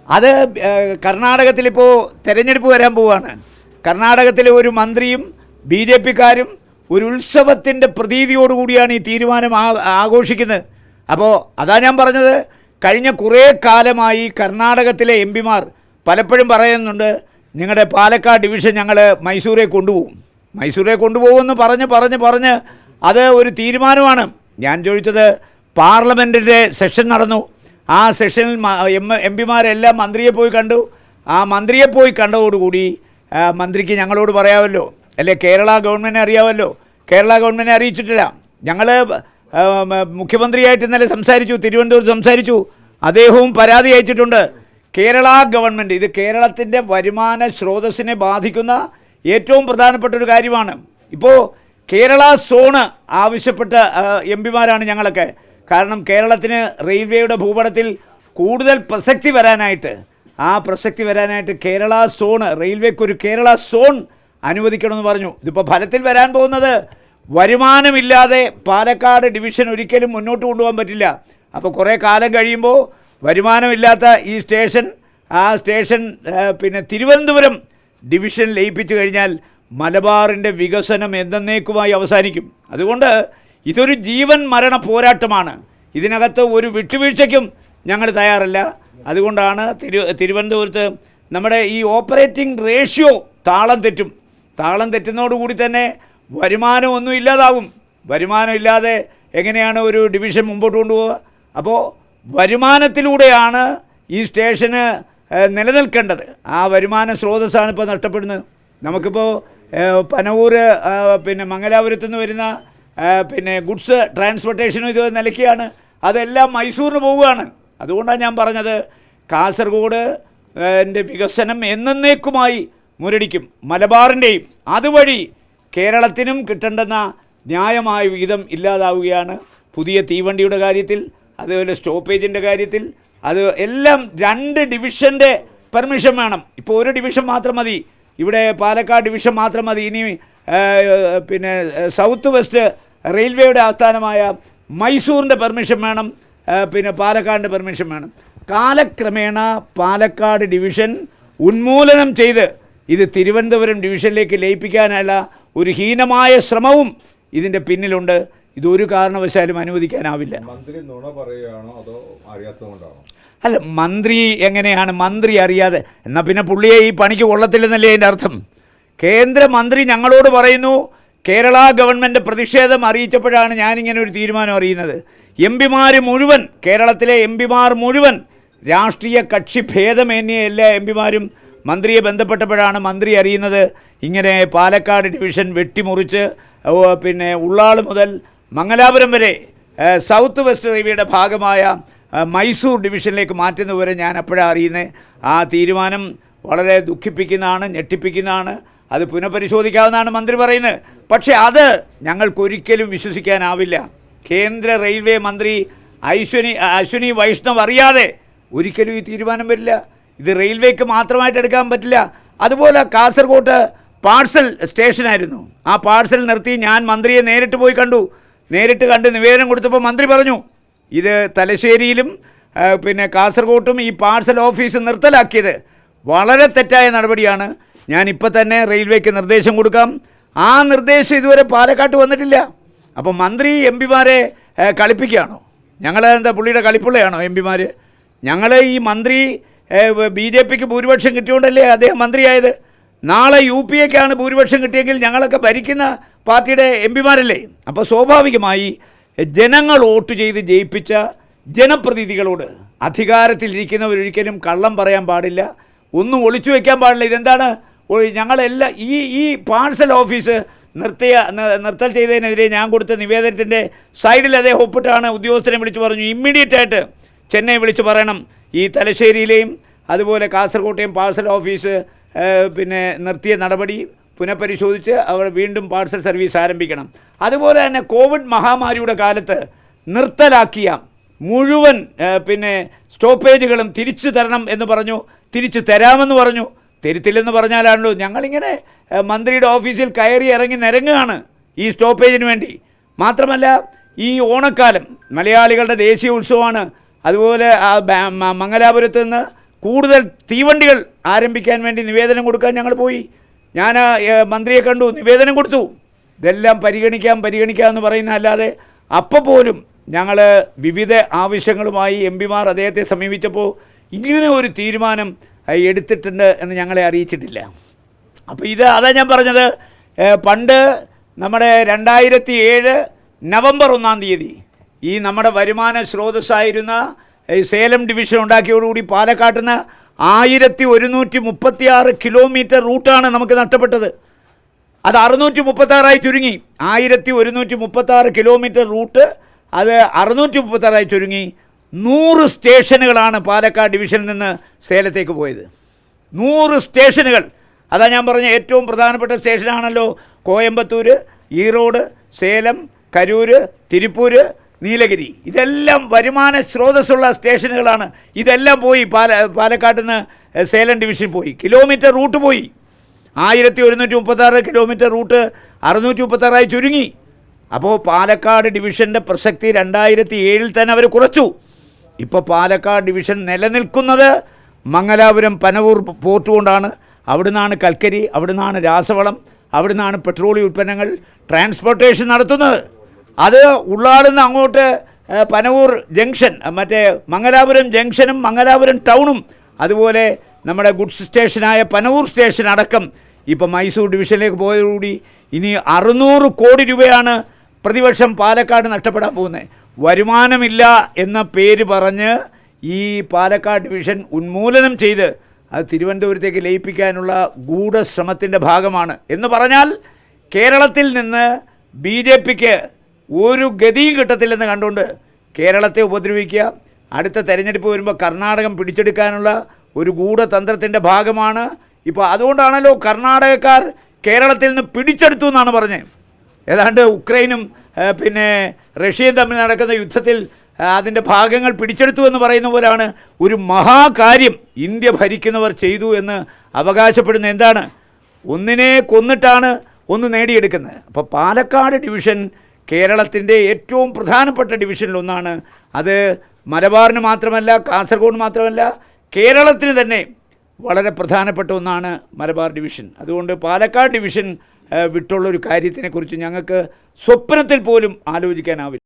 അത് കർണാടകത്തിലിപ്പോൾ തെരഞ്ഞെടുപ്പ് വരാൻ പോവുകയാണ്. കർണാടകത്തിലെ ഒരു മന്ത്രിയും ബി ജെ പിക്കാരും ഒരു ഉത്സവത്തിൻ്റെ പ്രതീതിയോടുകൂടിയാണ് ഈ തീരുമാനം ആഘോഷിക്കുന്നത്. അപ്പോൾ അതാ ഞാൻ പറഞ്ഞത്, കഴിഞ്ഞ കുറേ കാലമായി കർണാടകത്തിലെ എം പിമാർ പലപ്പോഴും പറയുന്നുണ്ട്, നിങ്ങളുടെ പാലക്കാട് ഡിവിഷൻ ഞങ്ങൾ മൈസൂരെ കൊണ്ടുപോകുമെന്ന് പറഞ്ഞ് അത് ഒരു തീരുമാനമാണ്. ഞാൻ ചോദിച്ചത്, പാർലമെൻറ്റിൻ്റെ സെഷൻ നടന്നു, ആ സെഷനിൽ എം പിമാരെല്ലാം മന്ത്രിയെ പോയി കണ്ടു. ആ മന്ത്രിയെ പോയി കണ്ടതോടുകൂടി മന്ത്രിക്ക് ഞങ്ങളോട് പറയാമല്ലോ, അല്ലെ കേരള ഗവൺമെൻറ്റിനെ അറിയാമല്ലോ. കേരള ഗവൺമെൻറ്റിനെ അറിയിച്ചിട്ടില്ല. ഞങ്ങൾ മുഖ്യമന്ത്രിയായിട്ട് ഇന്നലെ സംസാരിച്ചു, തിരുവനന്തപുരത്ത് സംസാരിച്ചു. അദ്ദേഹവും പരാതി അയച്ചിട്ടുണ്ട്. കേരള ഗവൺമെൻറ്, ഇത് കേരളത്തിൻ്റെ വരുമാന സ്രോതസ്സിനെ ബാധിക്കുന്ന ഏറ്റവും പ്രധാനപ്പെട്ട ഒരു കാര്യമാണ്. ഇപ്പോൾ കേരള സോണ് ആവശ്യപ്പെട്ട എം പിമാരാണ് ഞങ്ങളൊക്കെ. കാരണം കേരളത്തിന് റെയിൽവേയുടെ ഭൂപടത്തിൽ കൂടുതൽ പ്രസക്തി വരാനായിട്ട് കേരള സോണ്, റെയിൽവേക്കൊരു കേരള സോൺ അനുവദിക്കണമെന്ന് പറഞ്ഞു. ഇതിപ്പോൾ ഫലത്തിൽ വരാൻ പോകുന്നത്, വരുമാനമില്ലാതെ പാലക്കാട് ഡിവിഷൻ ഒരിക്കലും മുന്നോട്ട് കൊണ്ടുപോകാൻ പറ്റില്ല. അപ്പോൾ കുറേ കാലം കഴിയുമ്പോൾ വരുമാനമില്ലാത്ത ഈ സ്റ്റേഷൻ, പിന്നെ തിരുവനന്തപുരം ഡിവിഷൻ ലയിപ്പിച്ചു കഴിഞ്ഞാൽ മലബാറിൻ്റെ വികസനം എന്നേക്കുമായി അവസാനിക്കും. അതുകൊണ്ട് ഇതൊരു ജീവൻ മരണ പോരാട്ടമാണ്. ഇതിനകത്ത് ഒരു വിട്ടുവീഴ്ചയ്ക്കും ഞങ്ങൾ തയ്യാറല്ല. അതുകൊണ്ടാണ് തിരുവനന്തപുരത്ത് നമ്മുടെ ഈ ഓപ്പറേറ്റിംഗ് റേഷ്യോ താളം തെറ്റുന്നതോടുകൂടി തന്നെ വരുമാനമൊന്നും ഇല്ലാതാവും. വരുമാനമില്ലാതെ എങ്ങനെയാണ് ഒരു ഡിവിഷൻ മുമ്പോട്ട് കൊണ്ടുപോവുക? അപ്പോൾ വരുമാനത്തിലൂടെയാണ് ഈ സ്റ്റേഷന് നിലനിൽക്കേണ്ടത്. ആ വരുമാന സ്രോതസ്സാണ് ഇപ്പോൾ നഷ്ടപ്പെടുന്നത്. നമുക്കിപ്പോൾ പനവൂർ പിന്നെ മംഗലാപുരത്തു നിന്ന് വരുന്ന പിന്നെ ഗുഡ്സ് ട്രാൻസ്പോർട്ടേഷനും ഇത് നിലയ്ക്കുകയാണ്. അതെല്ലാം മൈസൂരിന് പോവുകയാണ്. അതുകൊണ്ടാണ് ഞാൻ പറഞ്ഞത്, കാസർഗോഡ് ൻ്റെ വികസനം എന്നേക്കുമായി മുരടിക്കും. മലബാറിൻ്റെയും അതുവഴി കേരളത്തിനും കിട്ടേണ്ടുന്ന ന്യായമായ വിഹിതം ഇല്ലാതാവുകയാണ്. പുതിയ തീവണ്ടിയുടെ കാര്യത്തിൽ, അതുപോലെ സ്റ്റോപ്പേജിൻ്റെ കാര്യത്തിൽ, അത് എല്ലാം 2 ഡിവിഷൻ്റെ പെർമിഷൻ വേണം. ഇപ്പോൾ ഒരു ഡിവിഷൻ മാത്രം മതി, ഇവിടെ പാലക്കാട് ഡിവിഷൻ മാത്രം മതി. ഇനി പിന്നെ സൗത്ത് വെസ്റ്റ് റെയിൽവേയുടെ ആസ്ഥാനമായ മൈസൂറിൻ്റെ പെർമിഷൻ വേണം, പിന്നെ പാലക്കാടിൻ്റെ പെർമിഷൻ വേണം. കാലക്രമേണ പാലക്കാട് ഡിവിഷൻ ഉന്മൂലനം ചെയ്ത് ഇത് തിരുവനന്തപുരം ഡിവിഷനിലേക്ക് ലയിപ്പിക്കാനുള്ള ഒരു ഹീനമായ ശ്രമവും ഇതിൻ്റെ പിന്നിലുണ്ട്. ഇതൊരു കാരണവശാലും അനുവദിക്കാനാവില്ല. മന്ത്രി നുണ പറയുകയാണോ അതോ അറിയാത്തതുകൊണ്ടാണോ? അല്ല, മന്ത്രി എങ്ങനെയാണ് മന്ത്രി അറിയാതെ? എന്നാൽ പിന്നെ പുള്ളിയെ ഈ പണിക്ക് കൊള്ളത്തില്ലെന്നല്ലേ അതിൻ്റെ അർത്ഥം? കേന്ദ്രമന്ത്രി ഞങ്ങളോട് പറയുന്നു, കേരള ഗവൺമെൻറ് പ്രതിഷേധം അറിയിച്ചപ്പോഴാണ് ഞാനിങ്ങനെ ഒരു തീരുമാനം അറിയുന്നത്. കേരളത്തിലെ എം പിമാർ മുഴുവൻ രാഷ്ട്രീയ കക്ഷി ഭേദമേന്യേ എല്ലാ എം പിമാരും മന്ത്രിയെ ബന്ധപ്പെട്ടപ്പോഴാണ് മന്ത്രി അറിയുന്നത് ഇങ്ങനെ പാലക്കാട് ഡിവിഷൻ വെട്ടിമുറിച്ച് പിന്നെ ഉള്ളാൾ മുതൽ മംഗലാപുരം വരെ സൗത്ത് വെസ്റ്റ് റെയിൽവേയുടെ ഭാഗമായ മൈസൂർ ഡിവിഷനിലേക്ക് മാറ്റുന്നവരെ ഞാൻ അപ്പോഴാണ് അറിയുന്നത്. ആ തീരുമാനം വളരെ ദുഃഖിപ്പിക്കുന്നതാണ്, ഞെട്ടിപ്പിക്കുന്നതാണ്. അത് പുനഃപരിശോധിക്കാവുന്നതാണ് മന്ത്രി പറയുന്നത്. പക്ഷേ അത് ഞങ്ങൾക്കൊരിക്കലും വിശ്വസിക്കാനാവില്ല. കേന്ദ്ര റെയിൽവേ മന്ത്രി അശ്വിനി വൈഷ്ണവ് അറിയാതെ ഒരിക്കലും ഈ തീരുമാനം വരില്ല. ഇത് റെയിൽവേക്ക് മാത്രമായിട്ട് എടുക്കാൻ പറ്റില്ല. അതുപോലെ കാസർഗോഡ് പാഴ്സൽ സ്റ്റേഷനായിരുന്നു. ആ പാഴ്സൽ നിർത്തി ഞാൻ മന്ത്രിയെ നേരിട്ട് കണ്ട് നിവേദനം കൊടുത്തപ്പോൾ മന്ത്രി പറഞ്ഞു, ഇത് തലശ്ശേരിയിലും പിന്നെ കാസർഗോട്ടും ഈ പാഴ്സൽ ഓഫീസ് നിർത്തലാക്കിയത് വളരെ തെറ്റായ നടപടിയാണ്. ഞാനിപ്പോൾ തന്നെ റെയിൽവേക്ക് നിർദ്ദേശം കൊടുക്കാം. ആ നിർദ്ദേശം ഇതുവരെ പാലക്കാട്ട് വന്നിട്ടില്ല. അപ്പോൾ മന്ത്രി എം പിമാരെ കളിപ്പിക്കുകയാണോ? ഞങ്ങളെന്താ പുള്ളിയുടെ കളിപ്പുള്ളയാണോ എം പിമാർ? ഞങ്ങൾ ഈ മന്ത്രി ബി ജെ പിക്ക് ഭൂരിപക്ഷം കിട്ടിയോണ്ടല്ലേ അദ്ദേഹം മന്ത്രിയായത്. നാളെ യു പി എക്കാണ് ഭൂരിപക്ഷം കിട്ടിയെങ്കിൽ ഞങ്ങളൊക്കെ ഭരിക്കുന്ന പാർട്ടിയുടെ എം പിമാരല്ലേ. അപ്പോൾ സ്വാഭാവികമായി ജനങ്ങൾ വോട്ട് ചെയ്ത് ജയിപ്പിച്ച ജനപ്രതിനിധികളോട് അധികാരത്തിലിരിക്കുന്നവരൊരിക്കലും കള്ളം പറയാൻ പാടില്ല, ഒന്നും ഒളിച്ചു വയ്ക്കാൻ പാടില്ല. ഇതെന്താണ്, ഞങ്ങളെല്ലാം ഈ പാഴ്സൽ ഓഫീസ് നിർത്തൽ ചെയ്തതിനെതിരെ ഞാൻ കൊടുത്ത നിവേദനത്തിൻ്റെ സൈഡിൽ അദ്ദേഹം ഒപ്പിട്ടാണ് ഉദ്യോഗസ്ഥനെ വിളിച്ച് പറഞ്ഞു, ഇമ്മീഡിയറ്റായിട്ട് ചെന്നൈ വിളിച്ച് പറയണം ഈ തലശ്ശേരിയിലെയും അതുപോലെ കാസർകോട്ടെയും പാഴ്സൽ ഓഫീസ് പിന്നെ നിർത്തിയ നടപടി പുനഃപരിശോധിച്ച് അവർ വീണ്ടും പാഴ്സൽ സർവീസ് ആരംഭിക്കണം. അതുപോലെ തന്നെ കോവിഡ് മഹാമാരിയുടെ കാലത്ത് നിർത്തലാക്കിയ മുഴുവൻ പിന്നെ സ്റ്റോപ്പേജുകളും തിരിച്ചു തരണം എന്ന് പറഞ്ഞു, തിരിച്ചു തരാമെന്ന് പറഞ്ഞു. തരുത്തില്ലെന്ന് പറഞ്ഞാലാണല്ലോ ഞങ്ങളിങ്ങനെ മന്ത്രിയുടെ ഓഫീസിൽ കയറി ഇറങ്ങി നിരങ്ങുകയാണ് ഈ സ്റ്റോപ്പേജിന് വേണ്ടി. മാത്രമല്ല ഈ ഓണക്കാലം മലയാളികളുടെ ദേശീയ ഉത്സവമാണ്. അതുപോലെ മംഗലാപുരത്ത് നിന്ന് കൂടുതൽ തീവണ്ടികൾ ആരംഭിക്കാൻ വേണ്ടി നിവേദനം കൊടുക്കാൻ ഞങ്ങൾ പോയി. ഞാൻ മന്ത്രിയെ കണ്ടു, നിവേദനം കൊടുത്തു. ഇതെല്ലാം പരിഗണിക്കാമെന്ന് പറയുന്ന അല്ലാതെ അപ്പോൾ പോലും ഞങ്ങൾ വിവിധ ആവശ്യങ്ങളുമായി എം പിമാർ അദ്ദേഹത്തെ സമീപിച്ചപ്പോൾ ഇങ്ങനെ ഒരു തീരുമാനം എടുത്തിട്ടുണ്ട് എന്ന് ഞങ്ങളെ അറിയിച്ചിട്ടില്ല. അപ്പോൾ അതാ ഞാൻ പറഞ്ഞത്, പണ്ട് നമ്മുടെ 2007 നവംബർ 1-ാം തീയതി ഈ നമ്മുടെ വരുമാന സ്രോതസ്സായിരുന്ന സേലം ഡിവിഷൻ ഉണ്ടാക്കിയോടുകൂടി പാലക്കാട്ട് നിന്ന് 1136 കിലോമീറ്റർ റൂട്ടാണ് നമുക്ക് നഷ്ടപ്പെട്ടത്. അത് 636 ചുരുങ്ങി. 1136 കിലോമീറ്റർ റൂട്ട് അത് 636 ചുരുങ്ങി. 100 സ്റ്റേഷനുകളാണ് പാലക്കാട് ഡിവിഷനിൽ നിന്ന് സേലത്തേക്ക് പോയത്. 100 സ്റ്റേഷനുകൾ. അതാ ഞാൻ പറഞ്ഞ ഏറ്റവും പ്രധാനപ്പെട്ട സ്റ്റേഷനാണല്ലോ കോയമ്പത്തൂർ, ഈറോഡ്, സേലം, കരൂർ, തിരുപ്പൂർ, നീലഗിരി. ഇതെല്ലാം വരുമാന സ്രോതസ്സുള്ള സ്റ്റേഷനുകളാണ്. ഇതെല്ലാം പോയി. പാലക്കാട്ട് നിന്ന് സേലം ഡിവിഷൻ പോയി. കിലോമീറ്റർ റൂട്ട് പോയി. 1136 കിലോമീറ്റർ റൂട്ട് 636 ചുരുങ്ങി. അപ്പോൾ പാലക്കാട് ഡിവിഷൻ്റെ പ്രസക്തി 2007 തന്നെ അവർ കുറച്ചു. ഇപ്പോൾ പാലക്കാട് ഡിവിഷൻ നിലനിൽക്കുന്നത് മംഗലാപുരം പനവൂർ പോർട്ട് കൊണ്ടാണ്. അവിടെ നിന്നാണ് കൽക്കരി, അവിടെ നിന്നാണ് രാസവളം, അവിടെ നിന്നാണ് പെട്രോളിയം ഉൽപ്പന്നങ്ങൾ ട്രാൻസ്പോർട്ടേഷൻ നടത്തുന്നത്. അത് ഉള്ളാടുന്ന അങ്ങോട്ട് പനവൂർ ജംഗ്ഷൻ, മറ്റേ മംഗലാപുരം ജംഗ്ഷനും മംഗലാപുരം ടൗണും, അതുപോലെ നമ്മുടെ ഗുഡ്സ് സ്റ്റേഷനായ പനവൂർ സ്റ്റേഷൻ അടക്കം ഇപ്പോൾ മൈസൂർ ഡിവിഷനിലേക്ക് പോയതോടുകൂടി ഇനി 600 കോടി രൂപയാണ് പ്രതിവർഷം പാലക്കാട് നഷ്ടപ്പെടാൻ പോകുന്നത്. വരുമാനമില്ല എന്ന പേര് പറഞ്ഞ് ഈ പാലക്കാട് ഡിവിഷൻ ഉന്മൂലനം ചെയ്ത് അത് തിരുവനന്തപുരത്തേക്ക് ലയിപ്പിക്കാനുള്ള ഗൂഢശ്രമത്തിൻ്റെ ഭാഗമാണ്. എന്ന് പറഞ്ഞാൽ കേരളത്തിൽ നിന്ന് BJPക്ക് ഒരു ഗതിയും കിട്ടത്തില്ലെന്ന് കണ്ടുകൊണ്ട് കേരളത്തെ ഉപദ്രവിക്കുക, അടുത്ത തെരഞ്ഞെടുപ്പ് വരുമ്പോൾ കർണാടകം പിടിച്ചെടുക്കാനുള്ള ഒരു ഗൂഢതന്ത്രത്തിൻ്റെ ഭാഗമാണ്. ഇപ്പോൾ അതുകൊണ്ടാണല്ലോ കർണാടകക്കാർ കേരളത്തിൽ നിന്ന് പിടിച്ചെടുത്തു എന്നാണ് പറഞ്ഞത്. ഏതാണ്ട് ഉക്രൈനും പിന്നെ റഷ്യയും തമ്മിൽ നടക്കുന്ന യുദ്ധത്തിൽ അതിൻ്റെ ഭാഗങ്ങൾ പിടിച്ചെടുത്തു എന്ന് പറയുന്ന പോലെയാണ് ഒരു മഹാകാര്യം ഇന്ത്യ ഭരിക്കുന്നവർ ചെയ്തു എന്ന് അവകാശപ്പെടുന്ന എന്താണ്? ഒന്നിനെ കൊന്നിട്ടാണ് ഒന്ന് നേടിയെടുക്കുന്നത്. അപ്പോൾ പാലക്കാട് ഡിവിഷൻ കേരളത്തിൻ്റെ ഏറ്റവും പ്രധാനപ്പെട്ട ഡിവിഷനിലൊന്നാണ്. അത് മലബാറിന് മാത്രമല്ല, കാസർഗോഡ് മാത്രമല്ല, കേരളത്തിന് തന്നെ വളരെ പ്രധാനപ്പെട്ട ഒന്നാണ് മലബാർ ഡിവിഷൻ. അതുകൊണ്ട് പാലക്കാട് ഡിവിഷൻ വിട്ടുള്ളൊരു കാര്യത്തിനെക്കുറിച്ച് ഞങ്ങൾക്ക് സ്വപ്നത്തിൽ പോലും ആലോചിക്കാനാവില്ല.